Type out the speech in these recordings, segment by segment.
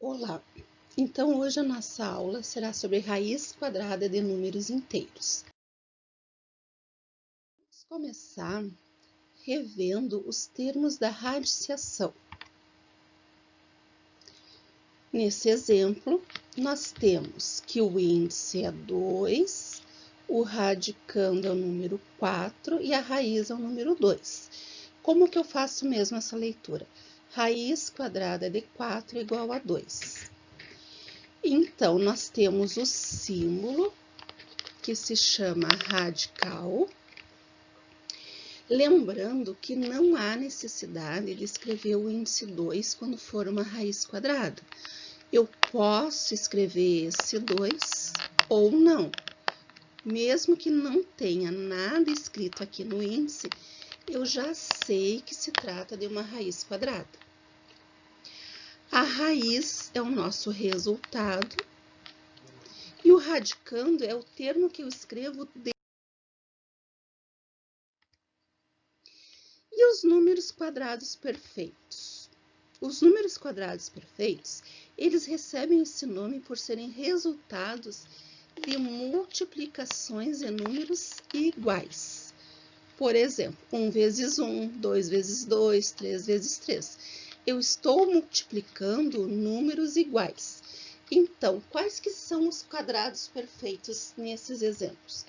Olá! Então, hoje a nossa aula será sobre raiz quadrada de números inteiros. Vamos começar revendo os termos da radiciação. Nesse exemplo, nós temos que o índice é 2, o radicando é o número 4 e a raiz é o número 2. Como que eu faço mesmo essa leitura? Raiz quadrada de 4 é igual a 2. Então, nós temos o símbolo, que se chama radical. Lembrando que não há necessidade de escrever o índice 2 quando for uma raiz quadrada. Eu posso escrever esse 2 ou não. Mesmo que não tenha nada escrito aqui no índice, eu já sei que se trata de uma raiz quadrada. A raiz é o nosso resultado e o radicando é o termo que eu escrevo E os números quadrados perfeitos? Os números quadrados perfeitos, eles recebem esse nome por serem resultados de multiplicações de números iguais. Por exemplo, 1 vezes 1, 2 vezes 2, 3 vezes 3. Eu estou multiplicando números iguais. Então, quais que são os quadrados perfeitos nesses exemplos?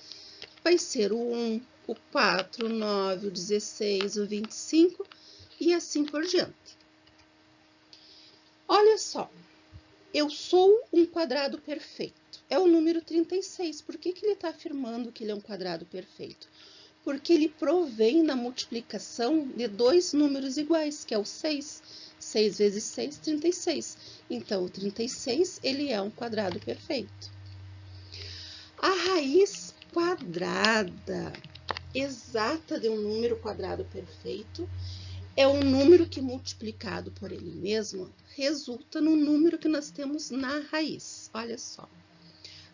Vai ser o 1, o 4, o 9, o 16, o 25 e assim por diante. Olha só, eu sou um quadrado perfeito. É o número 36. Por que ele está afirmando que ele é um quadrado perfeito? Porque ele provém da multiplicação de dois números iguais, que é o 6. 6 vezes 6, 36. Então, o 36, ele é um quadrado perfeito. A raiz quadrada exata de um número quadrado perfeito é um número que, multiplicado por ele mesmo, resulta no número que nós temos na raiz. Olha só.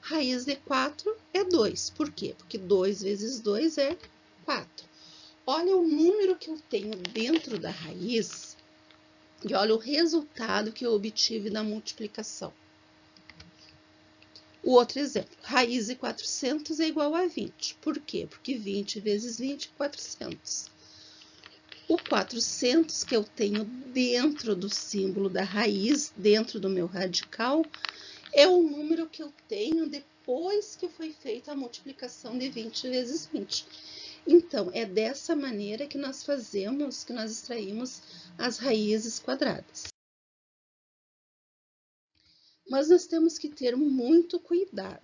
Raiz de 4 é 2. Por quê? Porque 2 vezes 2 é 4. Olha o número que eu tenho dentro da raiz e olha o resultado que eu obtive da multiplicação. O outro exemplo, raiz de 400 é igual a 20. Por quê? Porque 20 vezes 20 é 400. O 400 que eu tenho dentro do símbolo da raiz, dentro do meu radical, é o número que eu tenho depois que foi feita a multiplicação de 20 vezes 20. Então, é dessa maneira que nós fazemos, que nós extraímos as raízes quadradas. Mas nós temos que ter muito cuidado.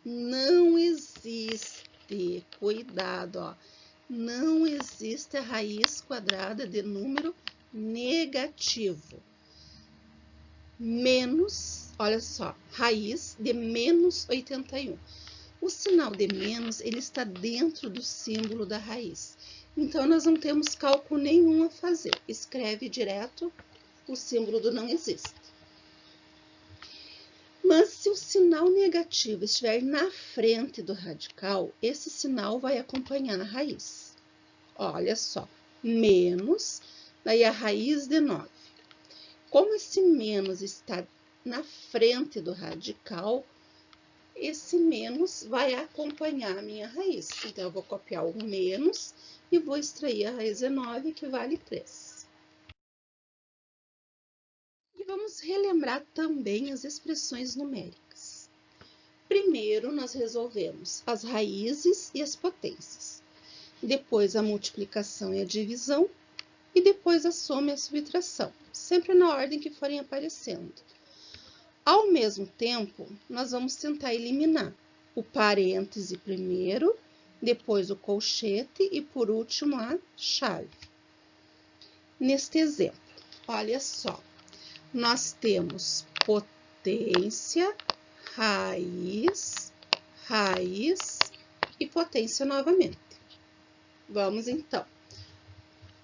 Não existe, cuidado, ó, não existe a raiz quadrada de número negativo. Menos, olha só, raiz de menos 81. O sinal de menos, ele está dentro do símbolo da raiz. Então, nós não temos cálculo nenhum a fazer. Escreve direto o símbolo do não existe. Mas se o sinal negativo estiver na frente do radical, esse sinal vai acompanhar a raiz. Olha só, menos, daí a raiz de 9. Como esse menos está na frente do radical, esse menos vai acompanhar a minha raiz. Então, eu vou copiar o menos e vou extrair a raiz de 9, que vale 3. E vamos relembrar também as expressões numéricas. Primeiro, nós resolvemos as raízes e as potências. Depois, a multiplicação e a divisão. E depois, a soma e a subtração. Sempre na ordem que forem aparecendo. Ao mesmo tempo, nós vamos tentar eliminar o parêntese primeiro, depois o colchete e, por último, a chave. Neste exemplo, olha só. Nós temos potência, raiz, raiz e potência novamente. Vamos então.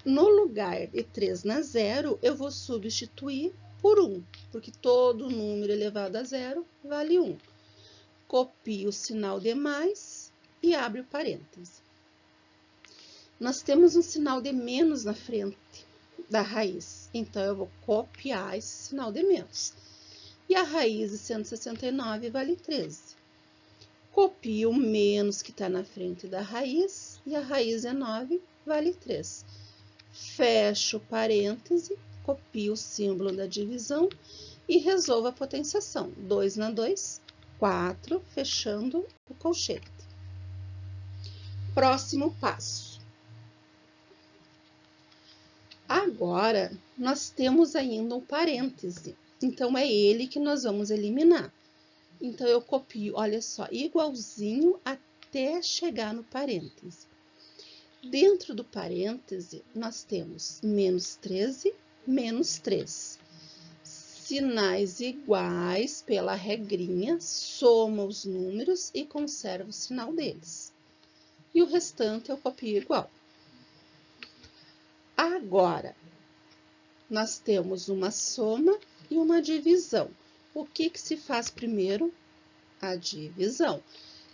No lugar de 3 na 0, eu vou substituir por 1, porque todo número elevado a 0 vale 1. Copio o sinal de mais e abro o parêntese. Nós temos um sinal de menos na frente da raiz, então eu vou copiar esse sinal de menos. e a raiz de 169 vale 13. Copio o menos que está na frente da raiz, e a raiz é 9, vale 3. Fecho o parêntese, copio o símbolo da divisão e resolvo a potenciação. 2 na 2, 4, fechando o colchete. Próximo passo. Agora, nós temos ainda um parêntese, então é ele que nós vamos eliminar. Então, eu copio, olha só, igualzinho até chegar no parêntese. Dentro do parêntese, nós temos menos 13, menos 3. Sinais iguais pela regrinha, soma os números e conserva o sinal deles. E o restante eu copio igual. Agora, nós temos uma soma e uma divisão. O que se faz primeiro? A divisão.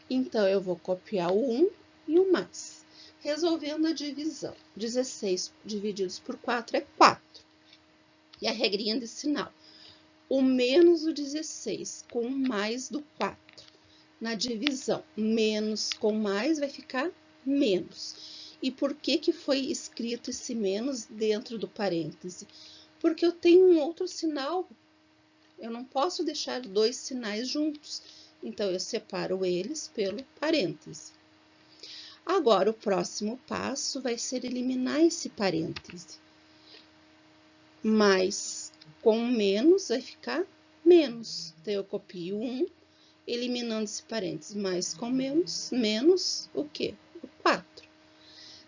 Então, eu vou copiar o 1 e o mais. Resolvendo a divisão, 16 divididos por 4 é 4. E a regrinha de sinal. O menos do 16 com o mais do 4. Na divisão, menos com mais vai ficar menos. E por que foi escrito esse menos dentro do parêntese? Porque eu tenho um outro sinal. Eu não posso deixar dois sinais juntos. Então, eu separo eles pelo parêntese. Agora, o próximo passo vai ser eliminar esse parêntese. Mais com menos vai ficar menos. Então, eu copio 1, eliminando esse parêntese. Mais com menos, menos o quê? O 4.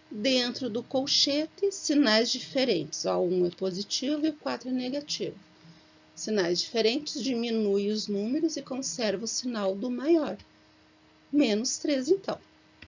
Dentro do colchete, sinais diferentes. Ó, o 1 é positivo e o 4 é negativo. Sinais diferentes, diminui os números e conserva o sinal do maior. Menos 3, então.